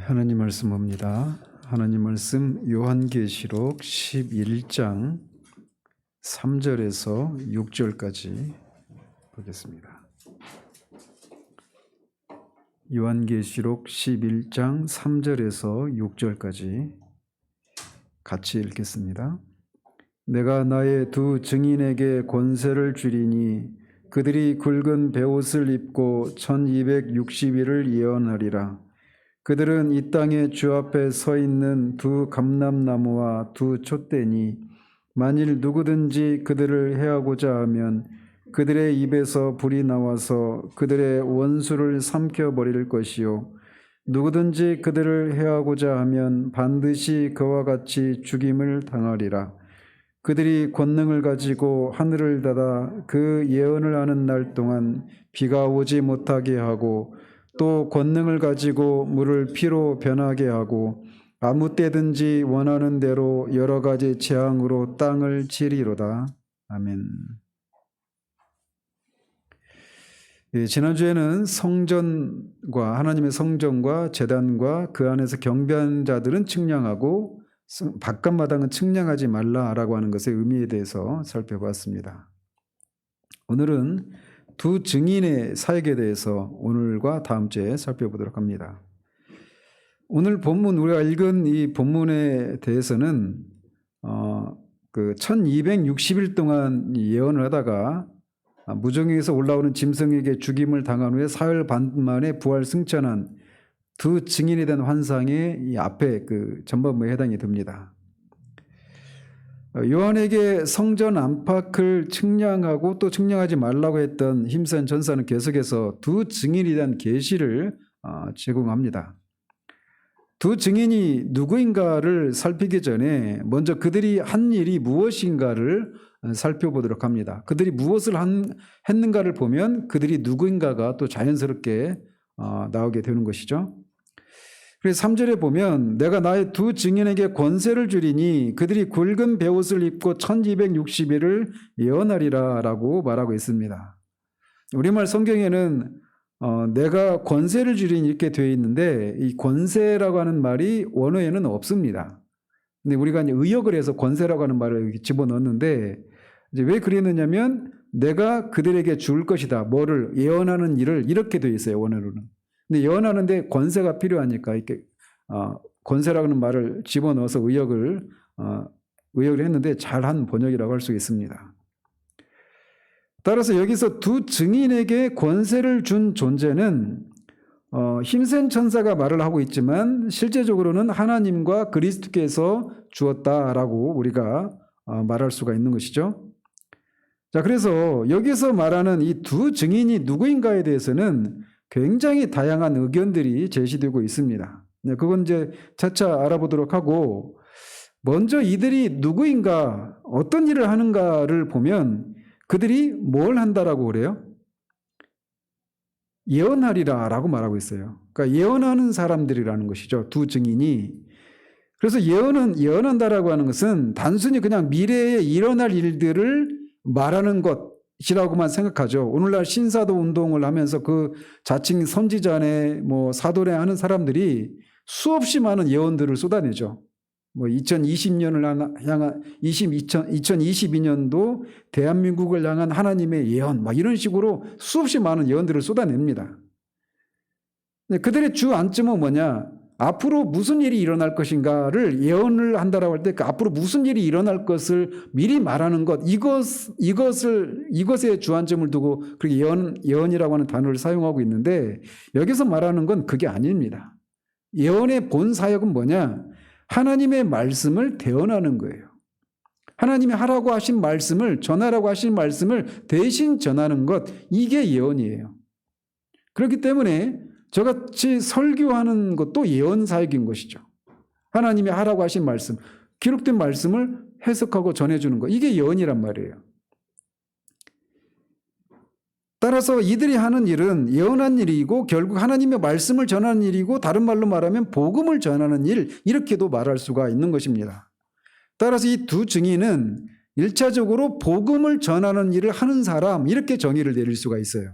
하나님 말씀 봅니다. 하나님 말씀 요한계시록 11장 3절에서 6절까지 보겠습니다. 요한계시록 11장 3절에서 6절까지 같이 읽겠습니다. 내가 나의 두 증인에게 권세를 주리니 그들이 굵은 베옷을 입고 1260일을 예언하리라. 그들은 이 땅에 주 앞에 서 있는 두 감람나무와 두 촛대니 만일 누구든지 그들을 해하고자 하면 그들의 입에서 불이 나와서 그들의 원수를 삼켜버릴 것이요 누구든지 그들을 해하고자 하면 반드시 그와 같이 죽임을 당하리라. 그들이 권능을 가지고 하늘을 닫아 그 예언을 하는 날 동안 비가 오지 못하게 하고 또 권능을 가지고 물을 피로 변하게 하고 아무 때든지 원하는 대로 여러 가지 재앙으로 땅을 치리로다. 아멘. 지난주에는 성전과 하나님의 성전과 제단과 그 안에서 경배하는 자들은 측량하고 바깥마당은 측량하지 말라라고 하는 것의 의미에 대해서 살펴봤습니다. 오늘은 두 증인의 사역에 대해서 오늘과 다음 주에 살펴보도록 합니다. 오늘 본문 우리가 읽은 이 본문에 대해서는 1260일 동안 예언을 하다가 무정에서 올라오는 짐승에게 죽임을 당한 후에 사흘 반 만에 부활 승천한 두 증인에 대한 환상의 이 앞에 그 전반부에 해당이 됩니다. 요한에게 성전 안팎을 측량하고 또 측량하지 말라고 했던 힘센 전사는 계속해서 두 증인에 대한 계시를 제공합니다. 두 증인이 누구인가를 살피기 전에 먼저 그들이 한 일이 무엇인가를 살펴보도록 합니다. 그들이 무엇을 했는가를 보면 그들이 누구인가가 또 자연스럽게 나오게 되는 것이죠. 그래서 3절에 보면 내가 나의 두 증인에게 권세를 주리니 그들이 굵은 베옷을 입고 1260일을 예언하리라 라고 말하고 있습니다. 우리말 성경에는 내가 권세를 주리니 이렇게 되어 있는데 이 권세라고 하는 말이 원어에는 없습니다. 근데 우리가 이제 의역을 해서 권세라고 하는 말을 여기 집어넣었는데 이제 왜 그랬느냐면 내가 그들에게 줄 것이다. 뭐를 예언하는 일을 이렇게 되어 있어요. 원어로는. 근데 예언하는데 권세가 필요하니까 이렇게 권세라는 말을 집어넣어서 의역을 했는데 잘한 번역이라고 할 수 있습니다. 따라서 여기서 두 증인에게 권세를 준 존재는 힘센 천사가 말을 하고 있지만 실제적으로는 하나님과 그리스도께서 주었다라고 우리가 말할 수가 있는 것이죠. 자, 그래서 여기서 말하는 이 두 증인이 누구인가에 대해서는 굉장히 다양한 의견들이 제시되고 있습니다. 그건 이제 차차 알아보도록 하고 먼저 이들이 누구인가 어떤 일을 하는가를 보면 그들이 뭘 한다라고 그래요? 예언하리라 라고 말하고 있어요. 그러니까 예언하는 사람들이라는 것이죠. 두 증인이. 그래서 예언한다라고 하는 것은 단순히 그냥 미래에 일어날 일들을 말하는 것이라고만 생각하죠. 오늘날 신사도 운동을 하면서 그 자칭 선지자네 사도네 하는 사람들이 수없이 많은 예언들을 쏟아내죠. 2020년을 향한 2022년도 대한민국을 향한 하나님의 예언 이런 식으로 수없이 많은 예언들을 쏟아냅니다. 그들의 주 안점은 뭐냐? 앞으로 무슨 일이 일어날 것인가를 예언을 한다라고 할 때 그 앞으로 무슨 일이 일어날 것을 미리 말하는 것 이것에 주안점을 두고 그렇게 예언이라고 하는 단어를 사용하고 있는데 여기서 말하는 건 그게 아닙니다. 예언의 본 사역은 뭐냐? 하나님의 말씀을 대언하는 거예요. 하나님이 하라고 하신 말씀을 전하라고 하신 말씀을 대신 전하는 것 이게 예언이에요. 그렇기 때문에 저같이 설교하는 것도 예언 사역인 것이죠. 하나님이 하라고 하신 말씀, 기록된 말씀을 해석하고 전해주는 것 이게 예언이란 말이에요. 따라서 이들이 하는 일은 예언한 일이고 결국 하나님의 말씀을 전하는 일이고 다른 말로 말하면 복음을 전하는 일 이렇게도 말할 수가 있는 것입니다. 따라서 이 두 증인은 1차적으로 복음을 전하는 일을 하는 사람 이렇게 정의를 내릴 수가 있어요.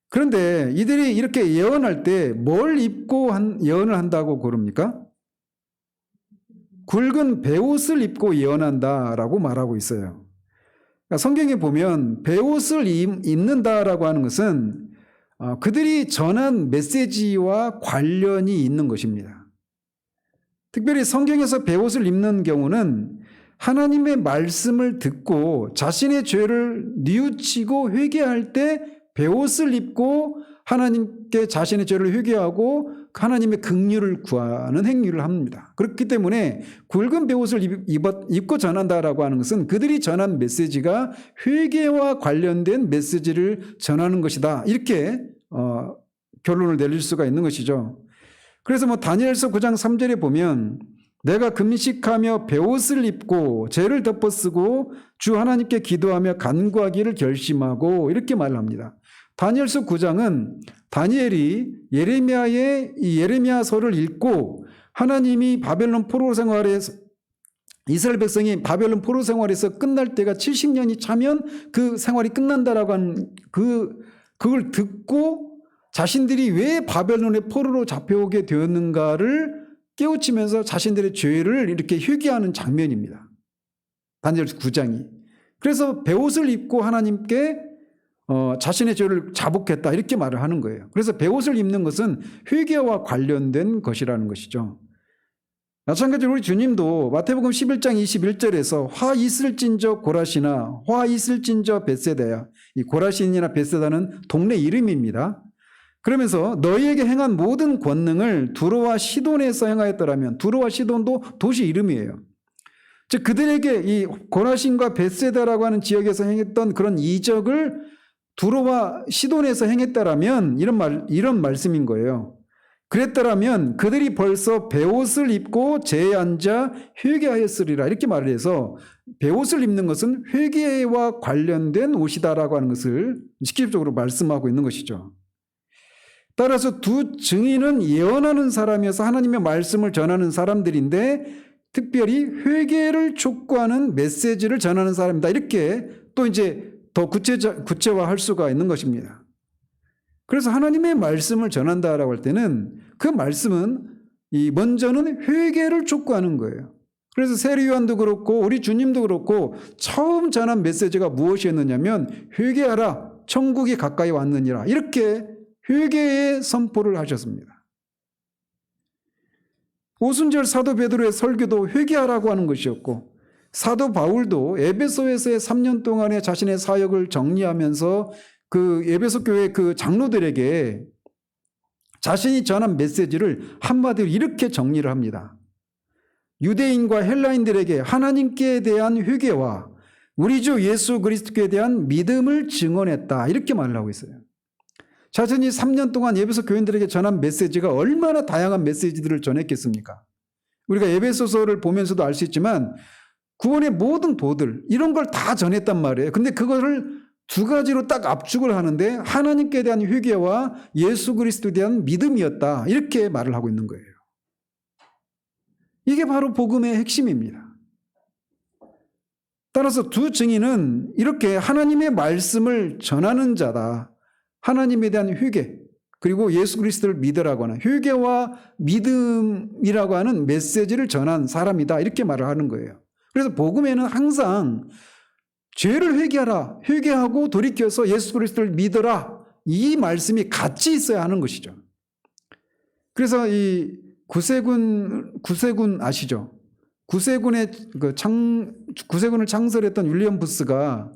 그런데 이들이 이렇게 예언할 때 뭘 입고 예언을 한다고 그럽니까? 굵은 베옷을 입고 예언한다라고 말하고 있어요. 그러니까 성경에 보면 베옷을 입는다라고 하는 것은 그들이 전한 메시지와 관련이 있는 것입니다. 특별히 성경에서 베옷을 입는 경우는 하나님의 말씀을 듣고 자신의 죄를 뉘우치고 회개할 때 베옷을 입고 하나님께 자신의 죄를 회개하고 하나님의 긍휼을 구하는 행위를 합니다. 그렇기 때문에 굵은 베옷을 입고 전한다라고 하는 것은 그들이 전한 메시지가 회개와 관련된 메시지를 전하는 것이다. 이렇게 결론을 내릴 수가 있는 것이죠. 그래서 다니엘서 9장 3절에 보면 내가 금식하며 베옷을 입고 죄를 덮어쓰고 주 하나님께 기도하며 간구하기를 결심하고 이렇게 말합니다. 다니엘서 9장은 다니엘이 예레미야의 이 예레미야서를 읽고 하나님이 바벨론 포로 생활에서 이스라엘 백성이 바벨론 포로 생활에서 끝날 때가 70년이 차면 그 생활이 끝난다라고 하는 그걸 듣고 자신들이 왜 바벨론의 포로로 잡혀오게 되었는가를 깨우치면서 자신들의 죄를 이렇게 회개하는 장면입니다. 다니엘서 9장이. 그래서 베옷을 입고 하나님께 자신의 죄를 자복했다 이렇게 말을 하는 거예요. 그래서 베옷을 입는 것은 회개와 관련된 것이라는 것이죠. 마찬가지로 우리 주님도 마태복음 11장 21절에서 화 있을진저 고라시나 화 있을진저 벳세다야. 이 고라신이나 벳세다는 동네 이름입니다. 그러면서 너희에게 행한 모든 권능을 두로와 시돈에서 행하였더라면, 두로와 시돈도 도시 이름이에요. 즉 그들에게 이 고라신과 벳세다라고 하는 지역에서 행했던 그런 이적을 두로와 시돈에서 행했다라면 이런 말씀인 거예요. 그랬더라면 그들이 벌써 베옷을 입고 제에 앉아 회개하였으리라 이렇게 말을 해서 베옷을 입는 것은 회개와 관련된 옷이다라고 하는 것을 직접적으로 말씀하고 있는 것이죠. 따라서 두 증인은 예언하는 사람이어서 하나님의 말씀을 전하는 사람들인데 특별히 회개를 촉구하는 메시지를 전하는 사람이다. 이렇게 또 이제 더 구체화할 수가 있는 것입니다. 그래서 하나님의 말씀을 전한다라고 할 때는 그 말씀은 먼저는 회개를 촉구하는 거예요. 그래서 세례요한도 그렇고 우리 주님도 그렇고 처음 전한 메시지가 무엇이었느냐면 회개하라 천국이 가까이 왔느니라 이렇게 회개의 선포를 하셨습니다. 오순절 사도 베드로의 설교도 회개하라고 하는 것이었고 사도 바울도 에베소에서의 3년 동안의 자신의 사역을 정리하면서 그 에베소 교회 그 장로들에게 자신이 전한 메시지를 한마디로 이렇게 정리를 합니다. 유대인과 헬라인들에게 하나님께 대한 회개와 우리 주 예수 그리스도께 대한 믿음을 증언했다. 이렇게 말을 하고 있어요. 자신이 3년 동안 에베소 교인들에게 전한 메시지가 얼마나 다양한 메시지들을 전했겠습니까? 우리가 에베소서를 보면서도 알 수 있지만 구원의 모든 도들 이런 걸 다 전했단 말이에요. 근데 그거를 두 가지로 딱 압축을 하는데 하나님께 대한 회개와 예수 그리스도에 대한 믿음이었다. 이렇게 말을 하고 있는 거예요. 이게 바로 복음의 핵심입니다. 따라서 두 증인은 이렇게 하나님의 말씀을 전하는 자다. 하나님에 대한 회개 그리고 예수 그리스도를 믿으라고 하는 회개와 믿음이라고 하는 메시지를 전한 사람이다. 이렇게 말을 하는 거예요. 그래서 복음에는 항상 죄를 회개하라. 회개하고 돌이켜서 예수 그리스도를 믿어라. 이 말씀이 같이 있어야 하는 것이죠. 그래서 이 구세군 아시죠? 구세군을 창설했던 윌리엄 부스가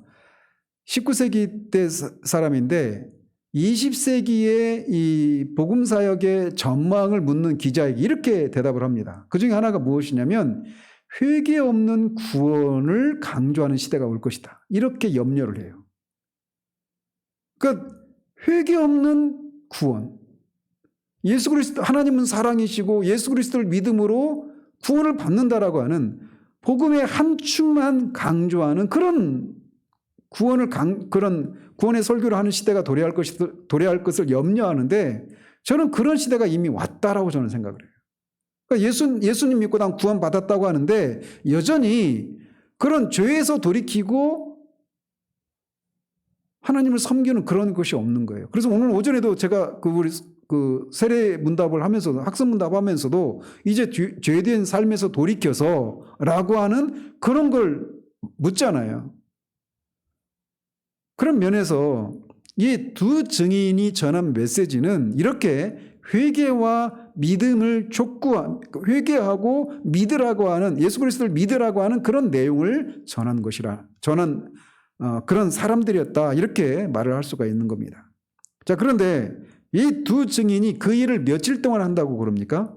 19세기 때 사람인데 20세기의 이 복음 사역의 전망을 묻는 기자에게 이렇게 대답을 합니다. 그 중에 하나가 무엇이냐면 회개 없는 구원을 강조하는 시대가 올 것이다. 이렇게 염려를 해요. 그러니까 회개 없는 구원. 예수 그리스도 하나님은 사랑이시고 예수 그리스도를 믿음으로 구원을 받는다라고 하는 복음의 한 축만 강조하는 그런 그런 구원의 설교를 하는 시대가 도래할 것을 염려하는데 저는 그런 시대가 이미 왔다라고 저는 생각을 해요. 그러니까 예수님 믿고 난 구원 받았다고 하는데 여전히 그런 죄에서 돌이키고 하나님을 섬기는 그런 것이 없는 거예요. 그래서 오늘 오전에도 제가 우리 세례 문답을 하면서도, 학습 문답하면서도 이제 죄된 삶에서 돌이켜서라고 하는 그런 걸 묻잖아요. 그런 면에서 이 두 증인이 전한 메시지는 이렇게 회개와 믿음을 회개하고 믿으라고 하는, 예수 그리스도를 믿으라고 하는 그런 내용을 전한 것이라, 그런 사람들이었다, 이렇게 말을 할 수가 있는 겁니다. 자, 그런데 이 두 증인이 그 일을 며칠 동안 한다고 그럽니까?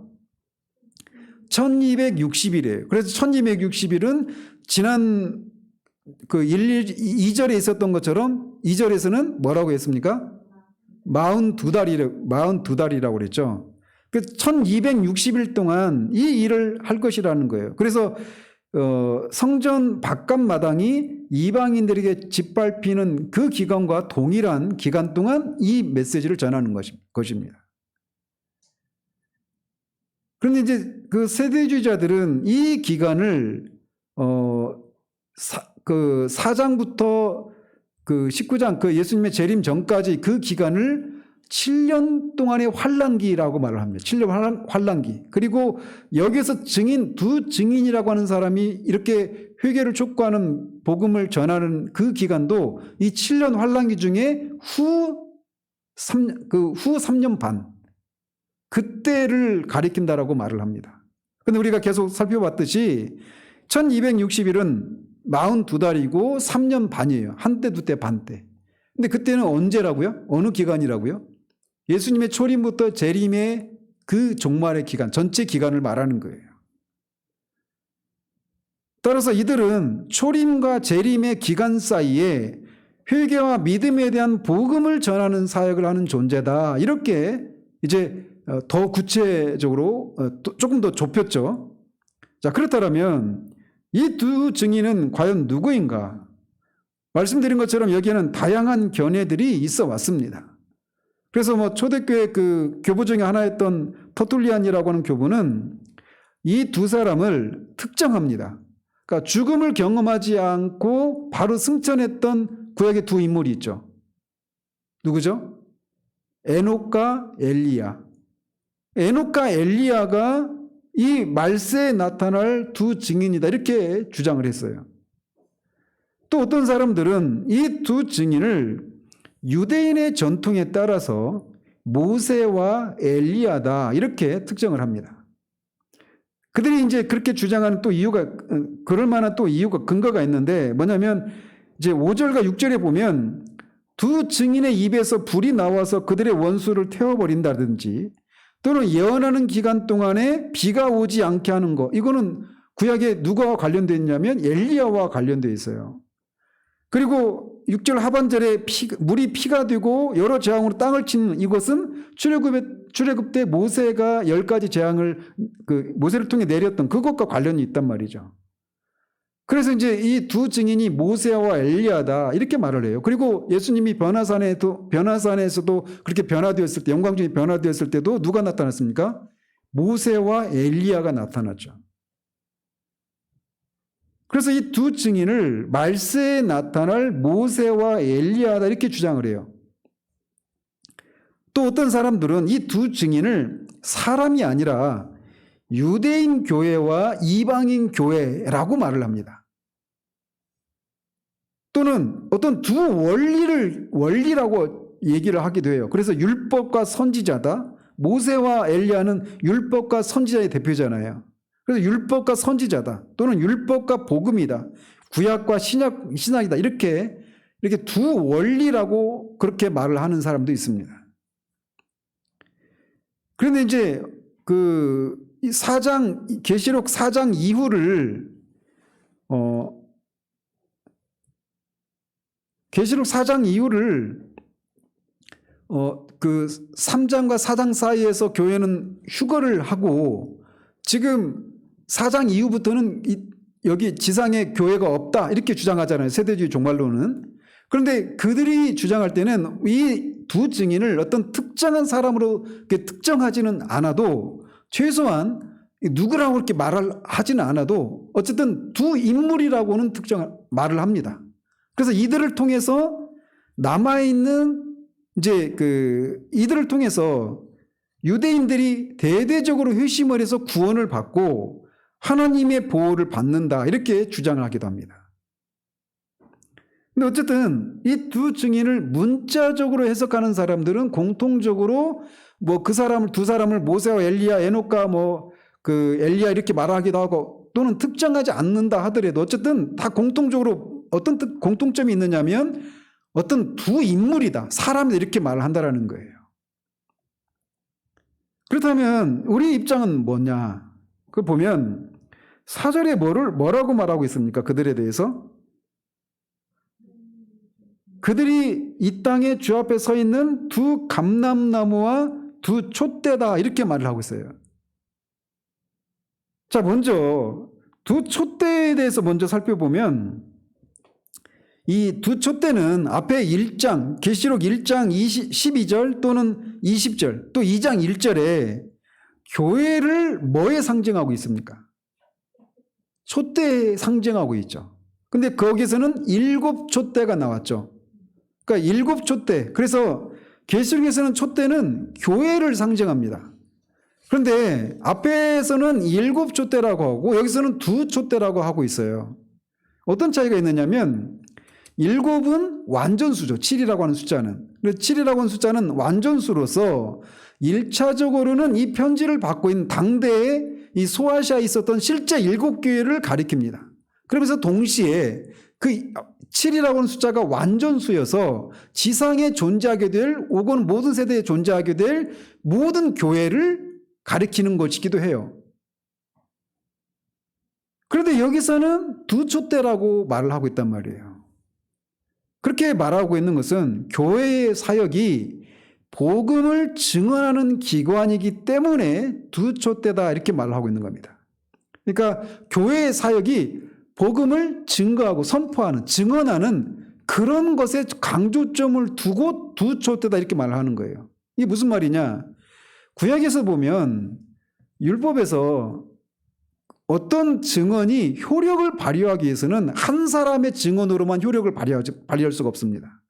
1260일이에요. 그래서 1260일은 지난 2절에 있었던 것처럼 2절에서는 뭐라고 했습니까? 42달이라고 그랬죠. 그 1260일 동안 이 일을 할 것이라는 거예요. 그래서 성전 바깥 마당이 이방인들에게 짓밟히는 그 기간과 동일한 기간 동안 이 메시지를 전하는 것입니다. 그런데 이제 그 세대주의자들은 이 기간을 4장부터 19장 예수님의 재림 전까지 그 기간을 7년 동안의 환란기라고 말을 합니다. 7년 환란기. 그리고 여기서 두 증인이라고 하는 사람이 이렇게 회개를 촉구하는 복음을 전하는 그 기간도 이 7년 환란기 중에 후 3년 반, 그때를 가리킨다라고 말을 합니다. 그런데 우리가 계속 살펴봤듯이 1260일은 42달이고 3년 반이에요. 한때, 두때, 반때. 근데 그때는 언제라고요? 어느 기간이라고요? 예수님의 초림부터 재림의 그 종말의 기간, 전체 기간을 말하는 거예요. 따라서 이들은 초림과 재림의 기간 사이에 회개와 믿음에 대한 복음을 전하는 사역을 하는 존재다. 이렇게 이제 더 구체적으로 조금 더 좁혔죠. 자, 그렇다면 이 두 증인은 과연 누구인가? 말씀드린 것처럼 여기에는 다양한 견해들이 있어 왔습니다. 그래서 초대교회 교부 중에 하나였던 터툴리안이라고 하는 교부는 이 두 사람을 특정합니다. 그러니까 죽음을 경험하지 않고 바로 승천했던 구약의 두 인물이 있죠. 누구죠? 에녹과 엘리야. 에녹과 엘리야가 이 말세에 나타날 두 증인이다, 이렇게 주장을 했어요. 또 어떤 사람들은 이 두 증인을 유대인의 전통에 따라서 모세와 엘리야다, 이렇게 특정을 합니다. 그들이 이제 그렇게 주장하는 또 이유가, 그럴 만한 또 이유가, 근거가 있는데 뭐냐면 이제 5절과 6절에 보면 두 증인의 입에서 불이 나와서 그들의 원수를 태워버린다든지, 또는 예언하는 기간 동안에 비가 오지 않게 하는 거, 이거는 구약에 누구와 관련되어 있냐면 엘리야와 관련되어 있어요. 그리고 6절 하반절에 물이 피가 되고 여러 재앙으로 땅을 치는 이것은 출애굽 때 모세가 10가지 재앙을 모세를 통해 내렸던 그것과 관련이 있단 말이죠. 그래서 이제 이 두 증인이 모세와 엘리야다, 이렇게 말을 해요. 그리고 예수님이 변화산에서도 그렇게 변화되었을 때, 영광 중에 변화되었을 때도 누가 나타났습니까? 모세와 엘리야가 나타났죠. 그래서 이 두 증인을 말세에 나타날 모세와 엘리야다, 이렇게 주장을 해요. 또 어떤 사람들은 이 두 증인을 사람이 아니라 유대인 교회와 이방인 교회라고 말을 합니다. 또는 어떤 두 원리라고 얘기를 하기도 해요. 그래서 율법과 선지자다. 모세와 엘리야는 율법과 선지자의 대표잖아요. 그래서 율법과 선지자다, 또는 율법과 복음이다, 구약과 신약이다, 이렇게 두 원리라고 그렇게 말을 하는 사람도 있습니다. 그런데 이제 계시록 4장 이후를 계시록 4장 이후를 3장과 4장 사이에서 교회는 휴거를 하고 지금 4장 이후부터는 여기 지상에 교회가 없다, 이렇게 주장하잖아요, 세대주의 종말론은. 그런데 그들이 주장할 때는 이 두 증인을 어떤 특정한 사람으로 특정하지는 않아도, 최소한 누구라고 그렇게 하지는 않아도 어쨌든 두 인물이라고는 말을 합니다. 그래서 이들을 통해서 남아있는 이제 이들을 통해서 유대인들이 대대적으로 회심을 해서 구원을 받고 하나님의 보호를 받는다, 이렇게 주장을 하기도 합니다. 근데 어쨌든 이 두 증인을 문자적으로 해석하는 사람들은 공통적으로 두 사람을 모세와 엘리야, 에녹과 엘리야 이렇게 말하기도 하고, 또는 특정하지 않는다 하더라도 어쨌든 다 공통적으로 어떤 공통점이 있느냐면 어떤 두 인물이다, 사람이다, 이렇게 말을 한다라는 거예요. 그렇다면 우리 입장은 뭐냐? 그걸 보면 4절에 뭐라고 말하고 있습니까? 그들에 대해서 그들이 이 땅에 주 앞에 서 있는 두 감람나무와 두 촛대다, 이렇게 말을 하고 있어요. 자, 먼저 두 촛대에 대해서 먼저 살펴보면, 이 두 촛대는 앞에 1장, 계시록 1장 12절 또는 20절, 또 2장 1절에 교회를 뭐에 상징하고 있습니까? 촛대에 상징하고 있죠. 근데 거기서는 7촛대가 나왔죠. 그러니까 7촛대. 그래서 계시록에서는 촛대는 교회를 상징합니다. 그런데 앞에서는 7촛대라고 하고 여기서는 2촛대라고 하고 있어요. 어떤 차이가 있느냐면 7은 완전수죠. 7이라고 하는 숫자는. 7이라고 하는 숫자는 완전수로서 1차적으로는 이 편지를 받고 있는 당대에 이 소아시아에 있었던 실제 7교회를 가리킵니다. 그러면서 동시에 그 7이라고 하는 숫자가 완전수여서 지상에 존재하게 될, 혹은 모든 세대에 존재하게 될 모든 교회를 가리키는 것이기도 해요. 그런데 여기서는 2촛대라고 말을 하고 있단 말이에요. 그렇게 말하고 있는 것은 교회의 사역이 복음을 증언하는 기관이기 때문에 2촛대다, 이렇게 말을 하고 있는 겁니다. 그러니까 교회의 사역이 복음을 증거하고 선포하는, 증언하는 그런 것에 강조점을 두고 2촛대다, 이렇게 말을 하는 거예요. 이게 무슨 말이냐? 구약에서 보면 율법에서 어떤 증언이 효력을 발휘하기 위해서는 한 사람의 증언으로만 효력을 발휘할 수가 없습니다.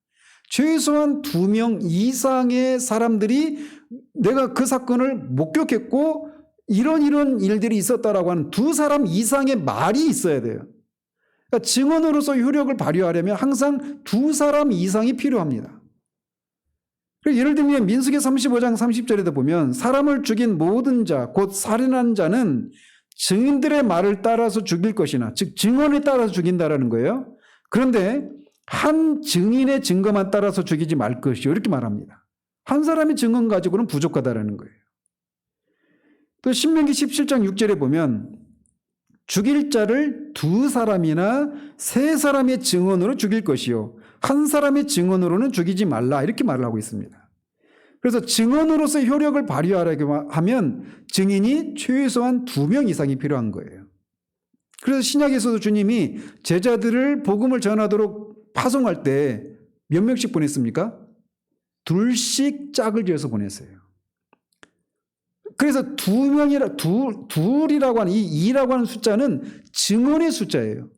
최소한 2명 이상의 사람들이 내가 그 사건을 목격했고 이런 일들이 있었다라고 하는 2사람 이상의 말이 있어야 돼요. 그러니까 증언으로서 효력을 발휘하려면 항상 2사람 이상이 필요합니다. 예를 들면 민수기 35장 30절에도 보면 사람을 죽인 모든 자, 곧 살인한 자는 증인들의 말을 따라서 죽일 것이나, 즉 증언에 따라서 죽인다라는 거예요. 그런데 한 증인의 증거만 따라서 죽이지 말 것이요, 이렇게 말합니다. 한 사람의 증언 가지고는 부족하다라는 거예요. 또 신명기 17장 6절에 보면 죽일 자를 2사람이나 3사람의 증언으로 죽일 것이요, 한 사람의 증언으로는 죽이지 말라, 이렇게 말을 하고 있습니다. 그래서 증언으로서 효력을 발휘하려고 하면 증인이 최소한 2명 이상이 필요한 거예요. 그래서 신약에서도 주님이 제자들을 복음을 전하도록 파송할 때 몇 명씩 보냈습니까? 2씩 짝을 지어서 보냈어요. 그래서 2이라고 하는, 이 2라고 하는 숫자는 증언의 숫자예요.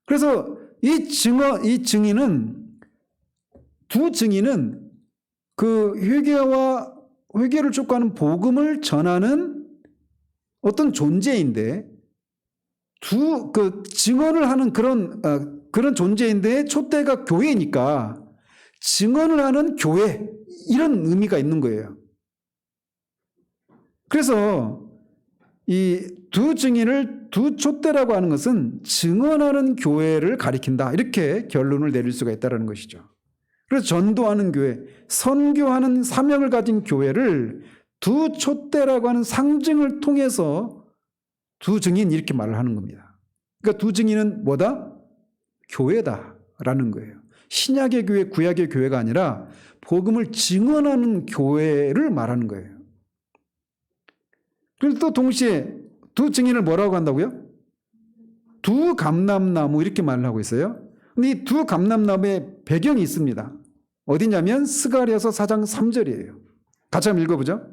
그래서 이 증인은, 두 증인은 그 회개를 촉구하는 복음을 전하는 어떤 존재인데, 증언을 하는 그런 존재인데, 촛대가 교회니까 증언을 하는 교회, 이런 의미가 있는 거예요. 그래서 이 2증인을 2촛대라고 하는 것은 증언하는 교회를 가리킨다, 이렇게 결론을 내릴 수가 있다는 것이죠. 그래서 전도하는 교회, 선교하는 사명을 가진 교회를 2촛대라고 하는 상징을 통해서 2증인, 이렇게 말을 하는 겁니다. 그러니까 2증인은 뭐다? 교회다라는 거예요. 신약의 교회, 구약의 교회가 아니라 복음을 증언하는 교회를 말하는 거예요. 그리고 또 동시에 2증인을 뭐라고 한다고요? 2감람나무, 이렇게 말을 하고 있어요. 근데 이 2감람나무의 배경이 있습니다. 어디냐면 스가랴서 4장 3절이에요. 같이 한번 읽어보죠.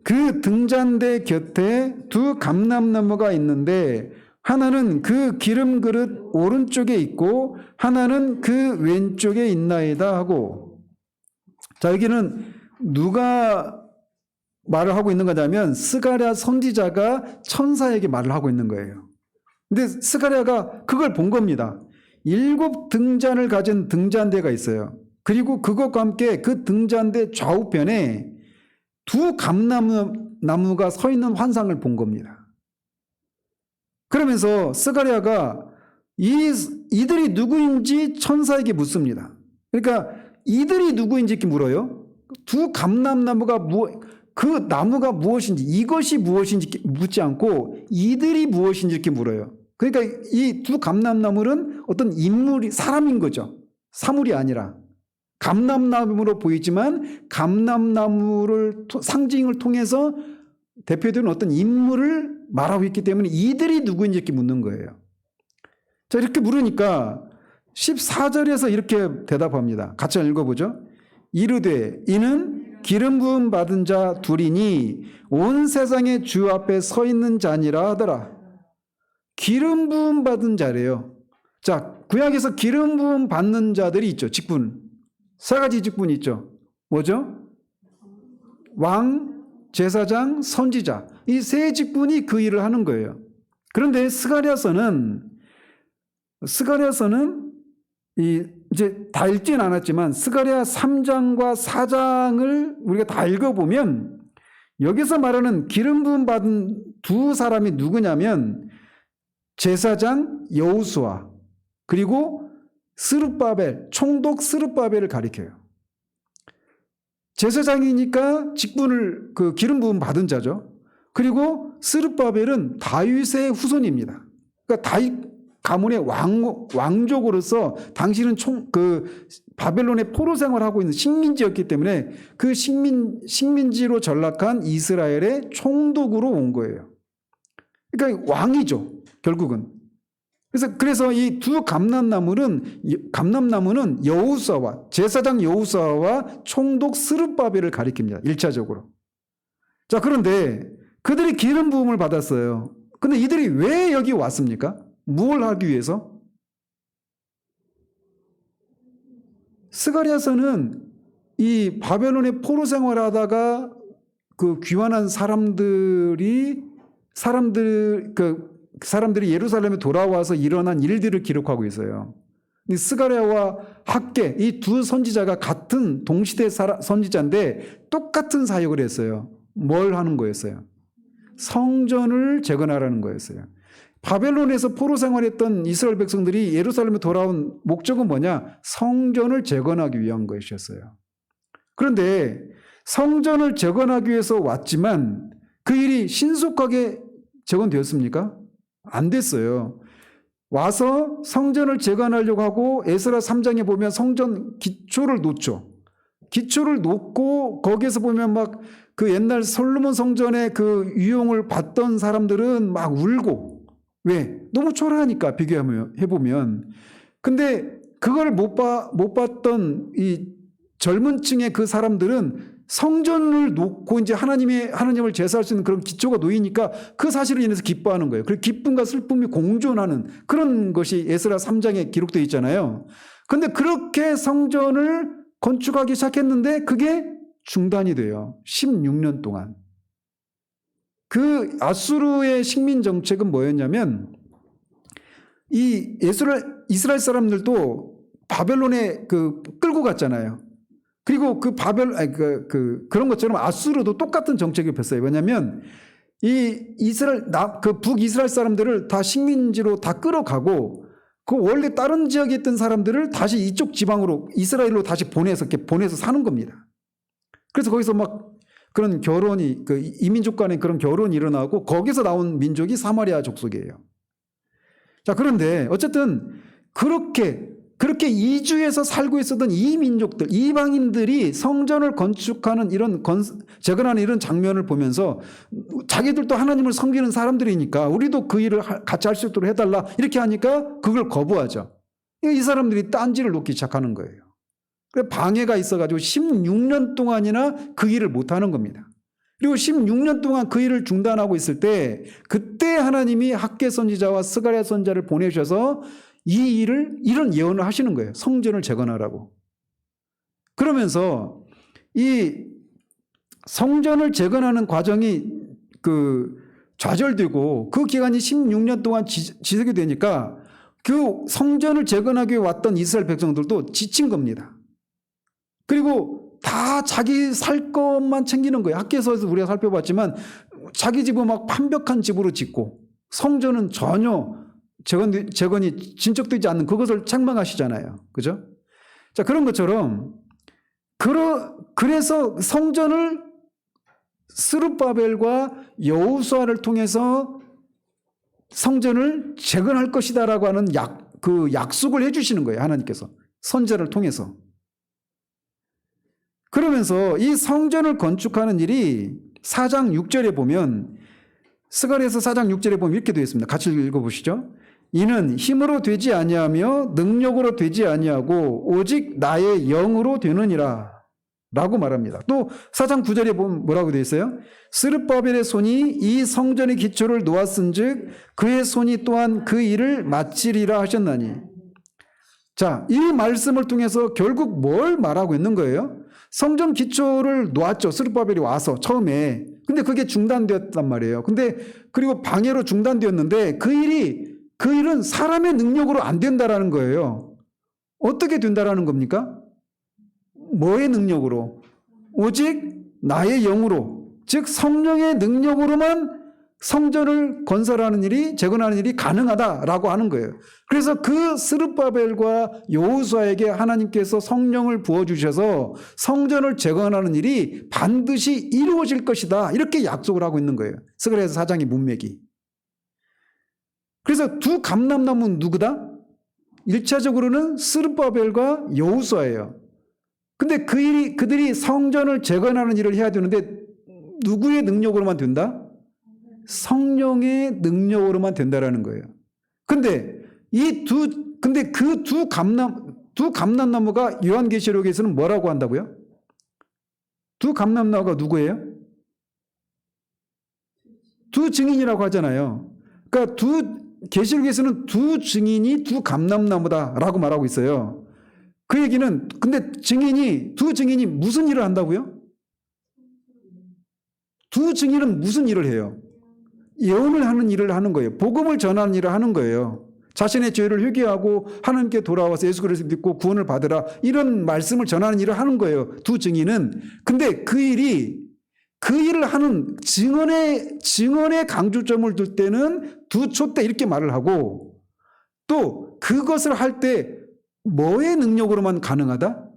그 등잔대 곁에 2감람나무가 있는데 하나는 그 기름 그릇 오른쪽에 있고 하나는 그 왼쪽에 있나이다 하고. 자, 여기는 누가 말을 하고 있는 거냐면 스가랴 선지자가 천사에게 말을 하고 있는 거예요. 근데 스가랴가 그걸 본 겁니다. 7 등잔을 가진 등잔대가 있어요. 그리고 그것과 함께 그 등잔대 좌우편에 2 감람나무가 서 있는 환상을 본 겁니다. 그러면서 스가랴가 이들이 누구인지 천사에게 묻습니다. 그러니까 이들이 누구인지 이렇게 물어요. 2 감람나무가 그 나무가 무엇인지, 이것이 무엇인지 묻지 않고 이들이 무엇인지 이렇게 물어요. 그러니까 이 2 감람나무는 어떤 인물이, 사람인 거죠. 사물이 아니라. 감람나무로 보이지만 감람나무를 상징을 통해서 대표되는 어떤 인물을 말하고 있기 때문에 이들이 누구인지 이렇게 묻는 거예요. 자, 이렇게 물으니까 14절에서 이렇게 대답합니다. 같이 읽어보죠. 이르되 이는 기름 부음 받은 자 둘이니 온 세상의 주 앞에 서 있는 자니라 하더라. 기름 부음 받은 자래요. 자, 구약에서 기름 부음 받는 자들이 있죠. 직분. 3가지 직분이 있죠. 뭐죠? 왕, 제사장, 선지자. 이 3 직분이 그 일을 하는 거예요. 그런데 스가랴서는 이제 다 읽지는 않았지만 스가랴 3장과 4장을 우리가 다 읽어보면 여기서 말하는 기름 부음 받은 2 사람이 누구냐면 제사장 여호수아 그리고 스룹바벨, 총독 스룹바벨을 가리켜요. 제사장이니까 직분을 그 기름 부음 받은 자죠. 그리고 스룹바벨은 다윗의 후손입니다. 그러니까 다윗 가문의 왕족으로서 당시는 바벨론의 포로 생활을 하고 있는 식민지였기 때문에 그 식민지로 전락한 이스라엘의 총독으로 온 거예요. 그러니까 왕이죠, 결국은. 그래서 이 2 감람나무는 여호수아와 제사장 여호수아와 총독 스룹바벨을 가리킵니다. 1차적으로. 자, 그런데 그들이 기름 부음을 받았어요. 근데 이들이 왜 여기 왔습니까? 무엇을 하기 위해서? 스가랴서는 이 바벨론의 포로 생활하다가 그 귀환한 사람들이 예루살렘에 돌아와서 일어난 일들을 기록하고 있어요. 스가랴와 학개, 이 2 선지자가 같은 동시대 선지자인데 똑같은 사역을 했어요. 뭘 하는 거였어요? 성전을 재건하라는 거였어요. 바벨론에서 포로 생활했던 이스라엘 백성들이 예루살렘에 돌아온 목적은 뭐냐? 성전을 재건하기 위한 것이었어요. 그런데 성전을 재건하기 위해서 왔지만 그 일이 신속하게 재건되었습니까? 안 됐어요. 와서 성전을 재건하려고 하고 에스라 3장에 보면 성전 기초를 놓죠. 기초를 놓고 거기에서 보면 막 그 옛날 솔로몬 성전의 그 유용을 받던 사람들은 막 울고, 왜? 너무 초라하니까 비교해보면. 근데 그걸 못 봤던 이 젊은 층의 그 사람들은 성전을 놓고 이제 하나님을 제사할 수 있는 그런 기초가 놓이니까 그 사실을 인해서 기뻐하는 거예요. 그리고 기쁨과 슬픔이 공존하는 그런 것이 에스라 3장에 기록되어 있잖아요. 근데 그렇게 성전을 건축하기 시작했는데 그게 중단이 돼요. 16년 동안. 그 아수르의 식민 정책은 뭐였냐면 이 이스라엘 사람들도 바벨론에 끌고 갔잖아요. 그리고 그런 것처럼 아수르도 똑같은 정책을 폈어요. 왜냐하면 북이스라엘 사람들을 다 식민지로 다 끌어가고 원래 다른 지역에 있던 사람들을 다시 이쪽 지방으로 이스라엘로 다시 보내서 사는 겁니다. 그래서 거기서 막 그런 결혼이 이민족 간의 그런 결혼이 일어나고 거기서 나온 민족이 사마리아 족속이에요. 자, 그런데 어쨌든 그렇게 이주해서 살고 있었던 이 민족들, 이방인들이 성전을 건축하는 재건하는 이런 장면을 보면서 자기들도 하나님을 섬기는 사람들이니까 우리도 그 일을 같이 할 수 있도록 해달라 이렇게 하니까 그걸 거부하죠. 이 사람들이 딴지를 놓기 시작하는 거예요. 그래서 방해가 있어가지고 16년 동안이나 그 일을 못하는 겁니다. 그리고 16년 동안 그 일을 중단하고 있을 때 그때 그때 하나님이 학개 선지자와 스가랴 선지자를 보내셔서 이런 예언을 하시는 거예요. 성전을 재건하라고. 그러면서 이 성전을 재건하는 과정이 좌절되고 그 기간이 16년 동안 지속이 되니까 그 성전을 재건하기 위해 왔던 이스라엘 백성들도 지친 겁니다. 그리고 다 자기 살 것만 챙기는 거예요. 학개서에서 우리가 살펴봤지만 자기 집은 막 완벽한 집으로 짓고 성전은 전혀 재건이 진척되지 않는 그것을 책망하시잖아요. 그죠? 자, 그런 것처럼 그래서 성전을 스룹바벨과 여호수아를 통해서 성전을 재건할 것이다라고 하는 약속을 해주시는 거예요. 하나님께서 선지자를 통해서. 그러면서 이 성전을 건축하는 일이 4장 6절에 보면 스가랴서 4장 6절에 보면 이렇게 되어 있습니다. 같이 읽어보시죠. 이는 힘으로 되지 아니하며 능력으로 되지 아니하고 오직 나의 영으로 되느니라 라고 말합니다. 또 4장 9절에 보면 뭐라고 되어 있어요? 스룹바벨의 손이 이 성전의 기초를 놓았은즉 그의 손이 또한 그 일을 마치리라 하셨나니. 자, 이 말씀을 통해서 결국 뭘 말하고 있는 거예요? 성전 기초를 놓았죠. 스룹바벨이 와서 처음에. 근데 그게 중단되었단 말이에요. 그리고 방해로 중단되었는데 그 일은 사람의 능력으로 안 된다라는 거예요. 어떻게 된다라는 겁니까? 뭐의 능력으로? 오직 나의 영으로, 즉 성령의 능력으로만 성전을 건설하는 일이, 재건하는 일이 가능하다라고 하는 거예요. 그래서 그 스룹바벨과 여호수아에게 하나님께서 성령을 부어주셔서 성전을 재건하는 일이 반드시 이루어질 것이다, 이렇게 약속을 하고 있는 거예요. 스가랴서 4장의 문맥이. 그래서 두 감람나무는 누구다? 1차적으로는 스룹바벨과 여호수아예요. 근데 그들이 성전을 재건하는 일을 해야 되는데 누구의 능력으로만 된다? 성령의 능력으로만 된다라는 거예요. 근데 그 두 감람나무가 요한계시록에서는 뭐라고 한다고요? 두 감람나무가 누구예요? 두 증인이라고 하잖아요. 그러니까 계시록에서는 두 증인이 두 감람나무다라고 말하고 있어요. 그 얘기는, 근데 두 증인이 무슨 일을 한다고요? 두 증인은 무슨 일을 해요? 예언을 하는 일을 하는 거예요. 복음을 전하는 일을 하는 거예요. 자신의 죄를 회개하고 하나님께 돌아와서 예수 그리스도를 믿고 구원을 받으라, 이런 말씀을 전하는 일을 하는 거예요. 두 증인은. 근데 그 일을 하는 증언의 강조점을 둘 때는 두 촛대 이렇게 말을 하고, 또 그것을 할 때 뭐의 능력으로만 가능하다?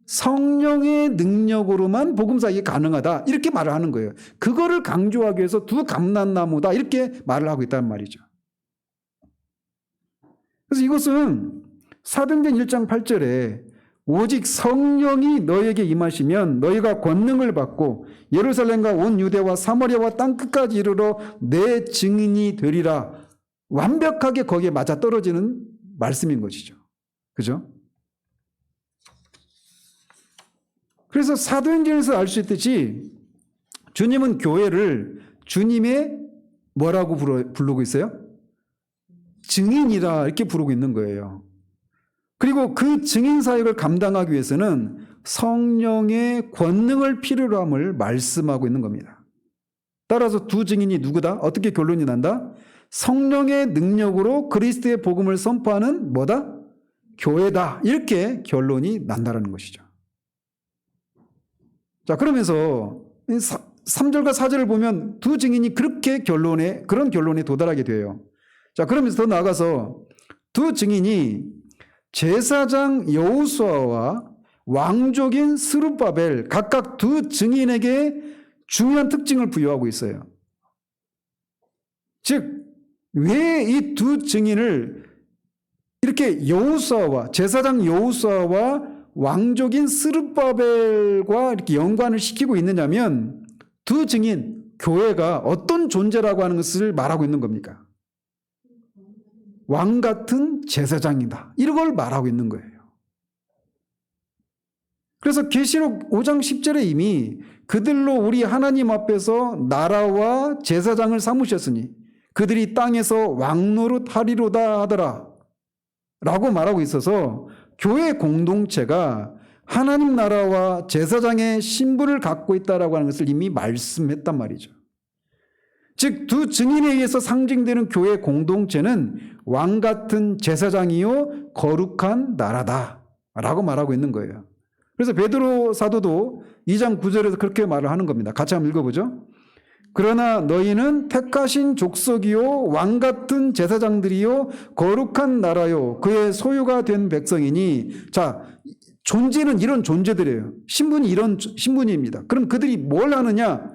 성령의 능력으로만 복음사 이게 가능하다, 이렇게 말을 하는 거예요. 그거를 강조하기 위해서 두 감람나무다, 이렇게 말을 하고 있다는 말이죠. 그래서 이것은 사도행전 1장 8절에 오직 성령이 너에게 임하시면 너희가 권능을 받고 예루살렘과 온 유대와 사마리아와 땅끝까지 이르러 내 증인이 되리라, 완벽하게 거기에 맞아떨어지는 말씀인 것이죠. 그죠? 그래서 사도행전에서 알 수 있듯이 주님은 교회를 주님의 뭐라고 부르고 있어요? 증인이라 이렇게 부르고 있는 거예요. 그리고 그 증인 사역을 감당하기 위해서는 성령의 권능을 필요로 함을 말씀하고 있는 겁니다. 따라서 두 증인이 누구다? 어떻게 결론이 난다? 성령의 능력으로 그리스도의 복음을 선포하는 뭐다? 교회다, 이렇게 결론이 난다라는 것이죠. 자, 그러면서 3절과 4절을 보면 두 증인이 그런 결론에 도달하게 돼요. 자, 그러면서 더 나아가서 두 증인이 제사장 여호수아와 왕족인 스룹바벨, 각각 두 증인에게 중요한 특징을 부여하고 있어요. 즉, 왜 이 두 증인을 이렇게 제사장 여호수아와 왕족인 스룹바벨과 이렇게 연관을 시키고 있느냐면, 두 증인, 교회가 어떤 존재라고 하는 것을 말하고 있는 겁니까? 왕 같은 제사장이다, 이런 걸 말하고 있는 거예요. 그래서 계시록 5장 10절에 이미 그들로 우리 하나님 앞에서 나라와 제사장을 삼으셨으니 그들이 땅에서 왕노릇 하리로다 하더라 라고 말하고 있어서 교회 공동체가 하나님 나라와 제사장의 신분을 갖고 있다라고 하는 것을 이미 말씀했단 말이죠. 즉 두 증인에 의해서 상징되는 교회 공동체는 왕 같은 제사장이요 거룩한 나라다 라고 말하고 있는 거예요. 그래서 베드로 사도도 2장 9절에서 그렇게 말을 하는 겁니다. 같이 한번 읽어보죠. 그러나 너희는 택하신 족속이요 왕 같은 제사장들이요 거룩한 나라요 그의 소유가 된 백성이니. 자, 존재는 이런 존재들이에요. 신분이 이런 신분입니다. 그럼 그들이 뭘 하느냐?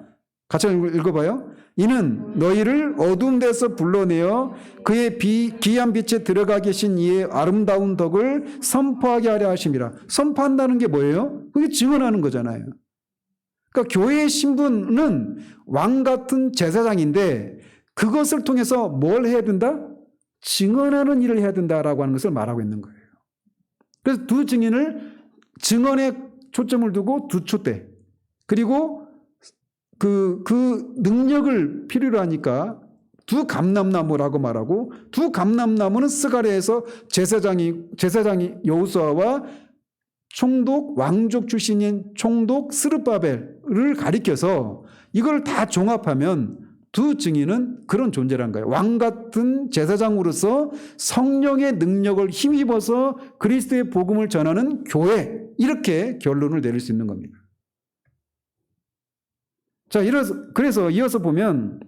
같이 읽어봐요. 이는 너희를 어두운 데서 불러내어 그의 기이한 빛에 들어가 계신 이의 아름다운 덕을 선포하게 하려 하심이라. 선포한다는 게 뭐예요? 그게 증언하는 거잖아요. 그러니까 교회의 신분은 왕 같은 제사장인데 그것을 통해서 뭘 해야 된다? 증언하는 일을 해야 된다라고 하는 것을 말하고 있는 거예요. 그래서 두 증인을 증언에 초점을 두고 두 촛대, 그리고 그 능력을 필요로 하니까 두 감람나무라고 말하고, 두 감람나무는 스가랴에서 제사장이 여호수아와 총독 왕족 출신인 총독 스룹바벨을 가리켜서 이걸 다 종합하면 두 증인은 그런 존재란 거예요. 왕 같은 제사장으로서 성령의 능력을 힘입어서 그리스도의 복음을 전하는 교회, 이렇게 결론을 내릴 수 있는 겁니다. 자, 그래서 이어서 보면,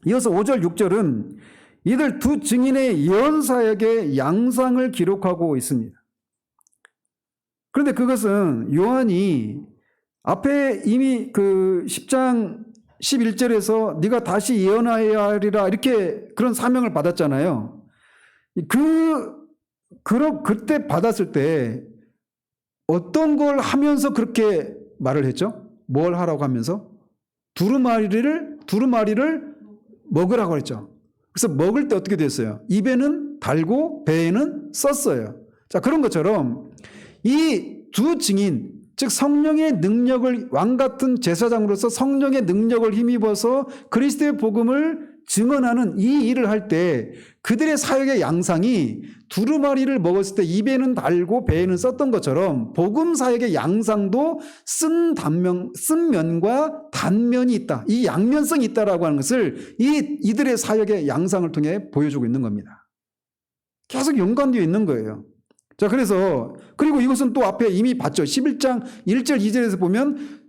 이어서 5절 6절은 이들 두 증인의 예언 사역의 양상을 기록하고 있습니다. 그런데 그것은 요한이 앞에 이미 그 10장 11절에서 네가 다시 예언하여야 하리라 이렇게 그런 사명을 받았잖아요. 그때 받았을 때 어떤 걸 하면서 그렇게 말을 했죠? 뭘 하라고 하면서? 두루마리를 먹으라고 했죠. 그래서 먹을 때 어떻게 됐어요? 입에는 달고 배에는 썼어요. 자, 그런 것처럼 이 두 증인, 즉 성령의 능력을, 왕 같은 제사장으로서 성령의 능력을 힘입어서 그리스도의 복음을 증언하는 이 일을 할 때 그들의 사역의 양상이 두루마리를 먹었을 때 입에는 달고 배에는 썼던 것처럼 복음 사역의 양상도 쓴 면과 단면이 있다. 이 양면성이 있다라고 하는 것을 이들의 사역의 양상을 통해 보여주고 있는 겁니다. 계속 연관되어 있는 거예요. 자, 그리고 이것은 또 앞에 이미 봤죠. 11장 1절 2절에서 보면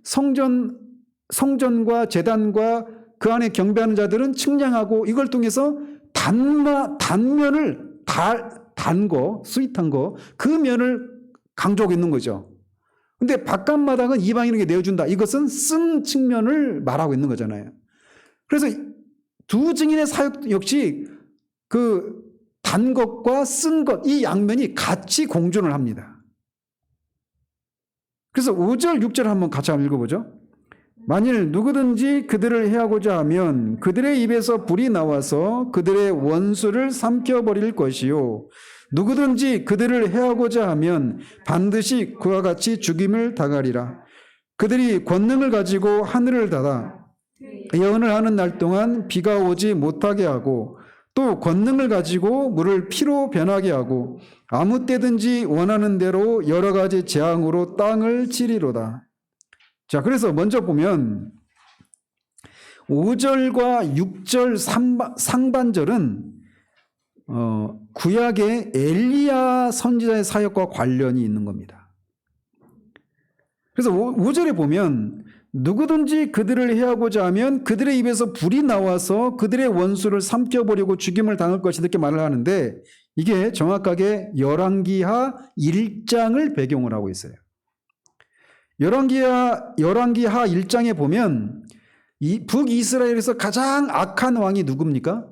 성전과 제단과 그 안에 경배하는 자들은 측량하고 이걸 통해서 단면을 단 거, 스윗한 거, 그 면을 강조하고 있는 거죠. 근데 바깥마당은 이방인에게 내어준다. 이것은 쓴 측면을 말하고 있는 거잖아요. 그래서 두 증인의 사역 역시 그 단 것과 쓴 것, 이 양면이 같이 공존을 합니다. 그래서 5절, 6절 한번 같이 한번 읽어보죠. 만일 누구든지 그들을 해하고자 하면 그들의 입에서 불이 나와서 그들의 원수를 삼켜버릴 것이요. 누구든지 그들을 해하고자 하면 반드시 그와 같이 죽임을 당하리라. 그들이 권능을 가지고 하늘을 닫아 예언을 하는 날 동안 비가 오지 못하게 하고 또 권능을 가지고 물을 피로 변하게 하고 아무 때든지 원하는 대로 여러 가지 재앙으로 땅을 치리로다. 자, 그래서 먼저 보면 5절과 6절 상반절은 구약의 엘리야 선지자의 사역과 관련이 있는 겁니다. 그래서 5절에 보면 누구든지 그들을 해하고자 하면 그들의 입에서 불이 나와서 그들의 원수를 삼켜버리고 죽임을 당할 것이다 이렇게 말을 하는데, 이게 정확하게 열왕기하 1장을 배경으로 하고 있어요. 열왕기하 1장에 보면 이 북이스라엘에서 가장 악한 왕이 누굽니까?